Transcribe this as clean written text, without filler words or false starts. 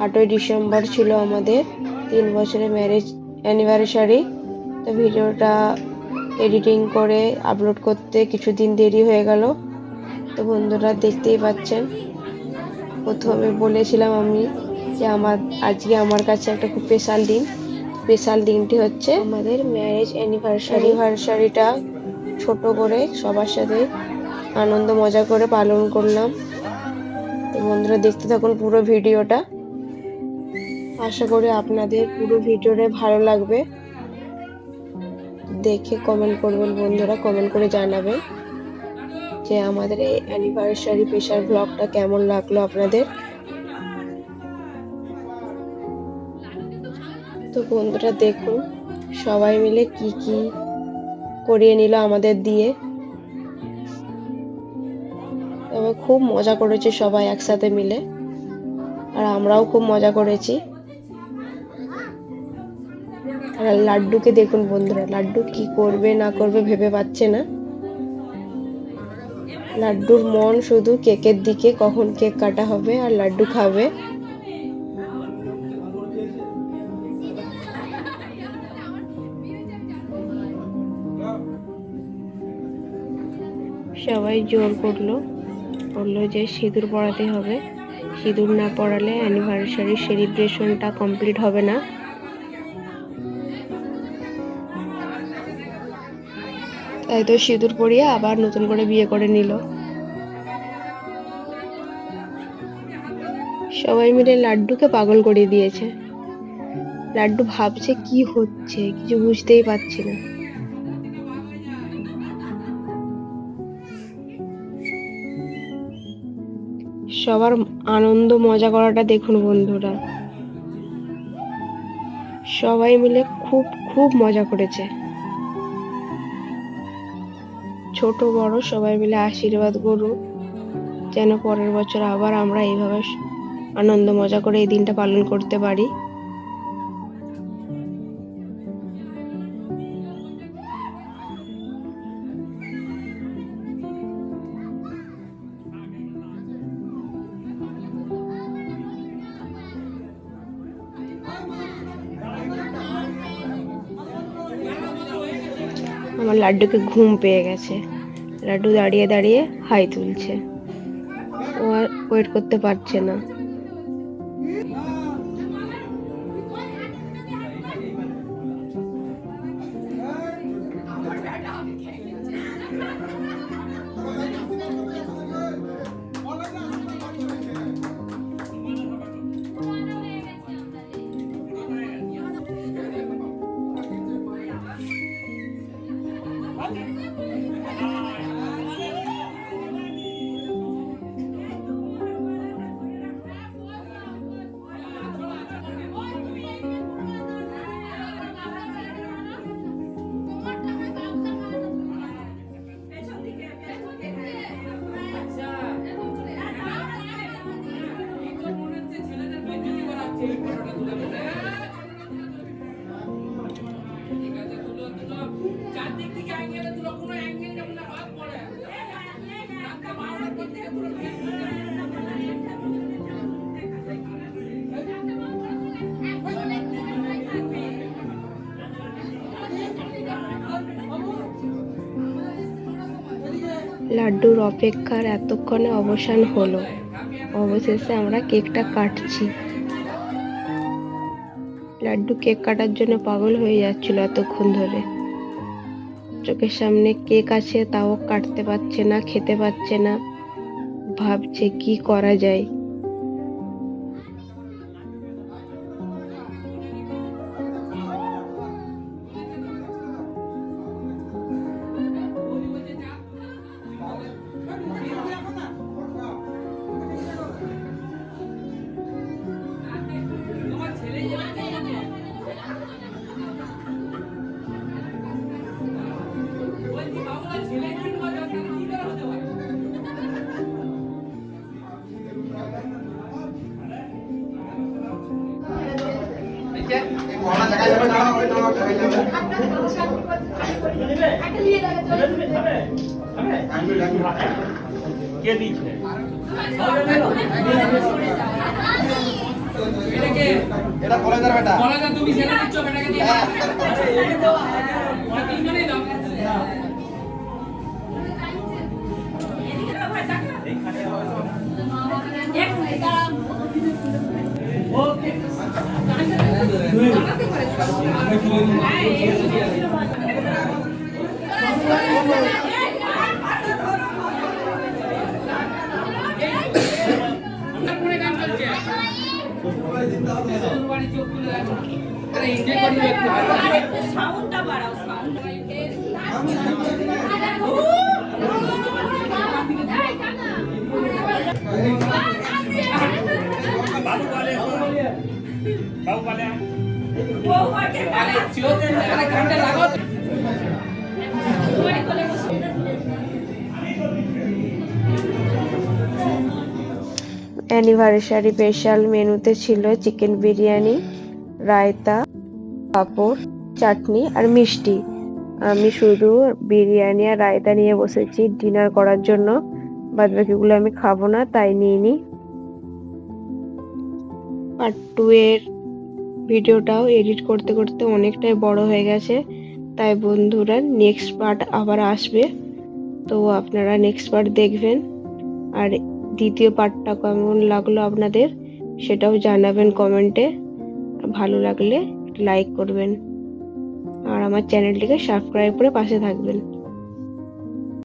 8ই December ছিল আমাদের 3 বছরের ম্যারেজ অ্যানিভার্সারি। তো ভিডিওটা এডিটিং করে আপলোড করতে কিছুদিন দেরি হয়ে গেল। তো বন্ধুরা দেখতেই পাচ্ছেন, প্রথমে বলেছিলাম আমি যে আজকে আমার কাছে একটা খুব স্পেশাল দিন। স্পেশাল দিনটি হচ্ছে আমাদের ম্যারেজ অ্যানিভার্সারিটা ছোট করে সবার সাথে আনন্দ মজা করে পালন করলাম। তো বন্ধুরা দেখতে থাকুন পুরো ভিডিওটা, আশা করি আপনাদের পুরো ভিডিওটা ভালো লাগবে। দেখে কমেন্ট করবেন বন্ধুরা, কমেন্ট করে জানাবেন যে আমাদের এই অ্যানিভার্সারি স্পেশাল ব্লগটা কেমন লাগলো আপনাদের। তো বন্ধুরা দেখুন সবাই মিলে কি কি করিয়ে নিল আমাদের দিয়ে। তবে খুব মজা করেছে সবাই একসাথে মিলে, আর আমরাও খুব মজা করেছি। আর লাড্ডুকে দেখুন বন্ধুরা, লাড্ডু কি করবে না করবে ভেবে পাচ্ছে না। লাড্ডুর মন শুধু কেকের দিকে, কখন কেক কাটা হবে আর লাড্ডু খাবে। সবাই জোর করলো যে সিঁদুর পরাতে হবে, সিঁদুর না পরালে অ্যানিভার্সারি সেলিব্রেশনটা কমপ্লিট হবে না। তাই তো সিঁদুর পরিয়ে আবার নতুন করে বিয়ে করে নিল। সবাই মিলে লাড্ডুকে পাগল করে দিয়েছে। লাড্ডু ভাবছে কি হচ্ছে, কিছু বুঝতেই পারছি না। সবার আনন্দ মজা করাটা দেখুন বন্ধুরা, সবাই মিলে খুব খুব মজা করেছে। ছোট বড় সবাই মিলে আশীর্বাদ করুক যেন পরের বছর আবার আমরা এইভাবে আনন্দ মজা করে এই দিনটা পালন করতে পারি। আমার লাড্ডুকে ঘুম পেয়ে গেছে, লাড্ডু দাঁড়িয়ে দাঁড়িয়ে হাই তুলছে, ও আর ওয়েট করতে পারছে না। লাড্ডুর অপেক্ষার এতক্ষণে অবসান হলো, অবশেষে আমরা কেকটা কাটছি। লাড্ডু কেক কাটার জন্য পাগল হয়ে যাচ্ছিল এতক্ষণ ধরে। চোখের সামনে কেক আছে তাও কাটতে পারছে না, খেতে পারছে না, ভাবছে কি করা যায়। কে দিচ্ছে তুমি ছেড়ে দিচ্ছ বেটাকে দিয়ে তিনজনেই দাও সাউন্ডটা বাড়াও সাউন্ড বাবু বলে ও মাকে আরে চিওতে আরে ঘন্টা লাগো অ্যানিভার্সারি স্পেশাল মেনুতে ছিল চিকেন বিরিয়ানি, রায়তা, পাঁপড়, চাটনি আর মিষ্টি। আমি শুধু বিরিয়ানি আর রায়তা নিয়ে বসেছি ডিনার করার জন্য, বাদ বাকিগুলো আমি খাবো না তাই নিইনি। পার্ট 2 এর ভিডিওটাও এডিট করতে করতে অনেকটাই বড় হয়ে গেছে, তাই বন্ধুরা নেক্সট পার্ট আবার আসবে, তো আপনারা নেক্সট পার্ট দেখবেন। আর দ্বিতীয় পার্টটা কেমন লাগলো আপনাদের সেটাও জানাবেন কমেন্টে। ভালো লাগলে লাইক করবেন আর আমার চ্যানেলটিকে সাবস্ক্রাইব করে পাশে থাকবেন।